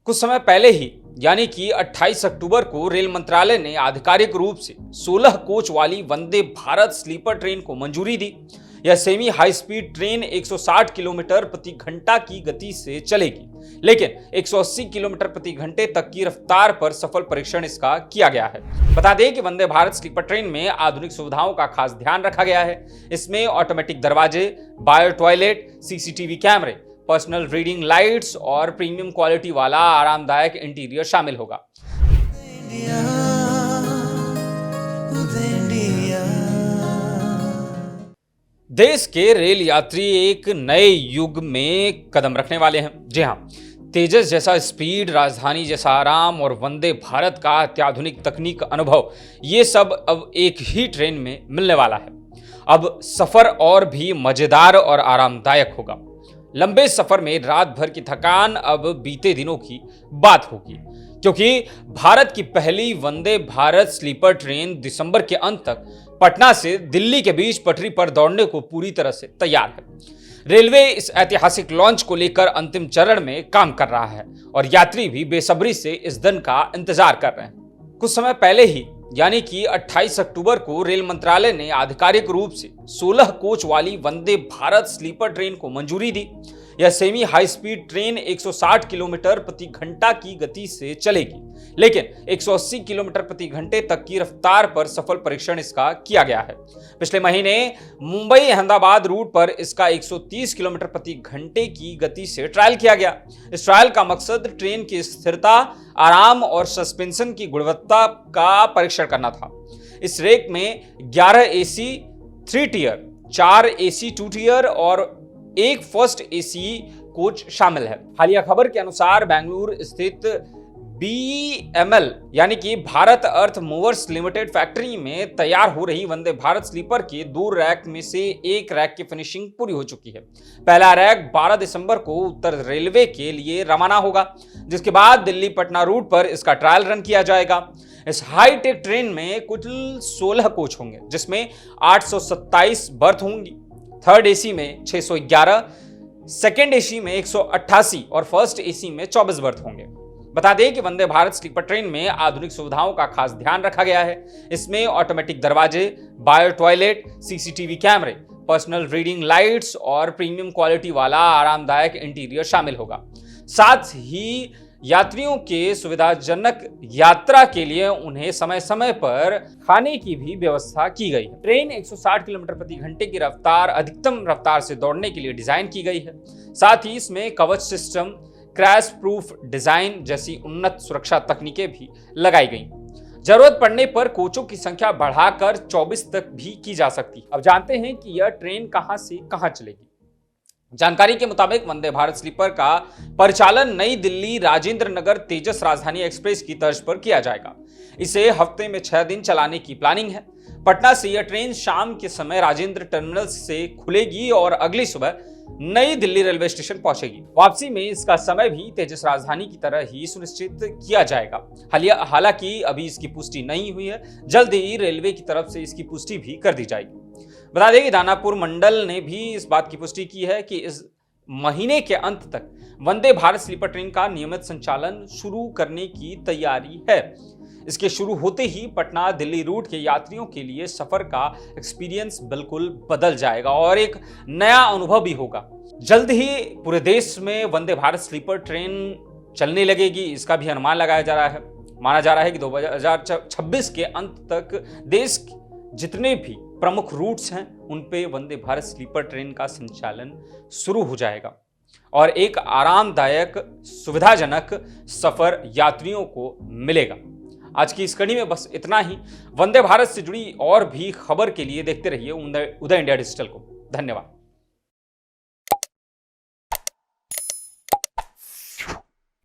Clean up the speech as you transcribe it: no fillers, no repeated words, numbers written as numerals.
कुछ समय पहले ही यानी कि 28 अक्टूबर को रेल मंत्रालय ने आधिकारिक रूप से 16 कोच वाली वंदे भारत स्लीपर ट्रेन को मंजूरी दी। यह semi high speed train 160 kilometre प्रति घंटा की गति से चलेगी, लेकिन 180 किलोमीटर प्रति घंटे तक की रफ्तार पर सफल परीक्षण इसका किया गया है। बता दें कि वंदे भारत स्लीपर ट्रेन में आधुनिक सुविधाओं का खास ध्यान रखा गया है। इसमें ऑटोमेटिक दरवाजे, बायो टॉयलेट, सीसीटीवी कैमरे, पर्सनल रीडिंग लाइट्स और प्रीमियम क्वालिटी वाला आरामदायक इंटीरियर शामिल होगा। देश के रेल यात्री एक नए युग में कदम रखने वाले हैं। जी हां, तेजस जैसा स्पीड, राजधानी जैसा आराम और वंदे भारत का अत्याधुनिक तकनीक अनुभव, ये सब अब एक ही ट्रेन में मिलने वाला है। अब सफर और भी मजेदार और आरामदायक होगा। लंबे सफर में रात भर की थकान अब बीते दिनों की बात होगी, क्योंकि भारत की पहली वंदे भारत स्लीपर ट्रेन दिसंबर के अंत तक पटना से दिल्ली के बीच पटरी पर दौड़ने को पूरी तरह से तैयार है। रेलवे इस ऐतिहासिक लॉन्च को लेकर अंतिम चरण में काम कर रहा है और यात्री भी बेसब्री से इस दिन का इंतजार कर रहे हैं। कुछ समय पहले ही यानी कि 28 अक्टूबर को रेल मंत्रालय ने आधिकारिक रूप से 16 कोच वाली वंदे भारत स्लीपर ट्रेन को मंजूरी दी। यह semi high speed train 160 kilometre प्रति घंटा की गति से चलेगी, लेकिन 180 किलोमीटर प्रति घंटे तक की रफ्तार पर सफल परीक्षण इसका किया गया है। पिछले महीने मुंबई अहमदाबाद रूट पर इसका 130 किलोमीटर प्रति घंटे की गति से ट्रायल किया गया। इस ट्रायल का मकसद ट्रेन की स्थिरता, आराम और सस्पेंशन की गुणवत्ता का परीक्षण करना था। इस रेक में 11 एसी 3 टियर, 4 एसी 2 टियर और एक फर्स्ट एसी कोच शामिल है। हालिया खबर के अनुसार बेंगलुरु स्थित BEML यानी कि भारत अर्थ मूवर्स लिमिटेड फैक्ट्री में तैयार हो रही वंदे भारत स्लीपर के 2 रैक में से एक रैक की फिनिशिंग पूरी हो चुकी है। पहला रैक 12 दिसंबर को उत्तर रेलवे के लिए रवाना होगा, जिसके बाद दिल्ली पटना रूट पर इसका ट्रायल रन किया जाएगा। इस हाईटेक ट्रेन में कुल 16 कोच होंगे, जिसमें 827 बर्थ होंगी। थर्ड एसी में 611, सेकेंड एसी में 188 और फर्स्ट एसी में 24 बर्थ होंगे। बता दें कि वंदे भारत स्लीपर ट्रेन में आधुनिक सुविधाओं का खास ध्यान रखा गया है। इसमें ऑटोमेटिक दरवाजे, बायो टॉयलेट, सीसीटीवी कैमरे, पर्सनल रीडिंग लाइट्स और प्रीमियम क्वालिटी वाला आरामदायक इंटीरियर शामिल होगा। साथ ही यात्रियों के सुविधाजनक यात्रा के लिए उन्हें समय समय पर खाने की भी व्यवस्था की गई है। ट्रेन 160 किलोमीटर प्रति घंटे की रफ्तार अधिकतम रफ्तार से दौड़ने के लिए डिजाइन की गई है। साथ ही इसमें कवच सिस्टम, क्रैश प्रूफ डिजाइन जैसी उन्नत सुरक्षा तकनीकें भी लगाई गई। जरूरत पड़ने पर कोचों की संख्या बढ़ाकर 24 तक भी की जा सकती है। अब जानते हैं कि यह ट्रेन कहां से कहां चलेगी। जानकारी के मुताबिक वंदे भारत स्लीपर का परिचालन नई दिल्ली राजेंद्र नगर तेजस राजधानी एक्सप्रेस की तर्ज पर किया जाएगा। इसे हफ्ते में 6 दिन चलाने की प्लानिंग है। पटना से यह ट्रेन शाम के समय राजेंद्र टर्मिनल से खुलेगी और अगली सुबह नई दिल्ली रेलवे स्टेशन पहुंचेगी। वापसी में इसका समय भी तेजस राजधानी की तरह ही सुनिश्चित किया जाएगा। हालांकि अभी इसकी पुष्टि नहीं हुई है, जल्द ही रेलवे की तरफ से इसकी पुष्टि भी कर दी जाएगी। बता दें कि दानापुर मंडल ने भी इस बात की पुष्टि की है कि इस महीने के अंत तक वंदे भारत स्लीपर ट्रेन का नियमित संचालन शुरू करने की तैयारी है। इसके शुरू होते ही पटना दिल्ली रूट के यात्रियों के लिए सफर का एक्सपीरियंस बिल्कुल बदल जाएगा और एक नया अनुभव भी होगा। जल्द ही पूरे देश में वंदे भारत स्लीपर ट्रेन चलने लगेगी, इसका भी अनुमान लगाया जा रहा है। माना जा रहा है कि 2026 के अंत तक देश जितने भी प्रमुख रूट्स हैं उन पे वंदे भारत स्लीपर ट्रेन का संचालन शुरू हो जाएगा और एक आरामदायक, सुविधाजनक सफर यात्रियों को मिलेगा। आज की इस कड़ी में बस इतना ही। वंदे भारत से जुड़ी और भी खबर के लिए देखते रहिए उदय इंडिया डिजिटल को। धन्यवाद।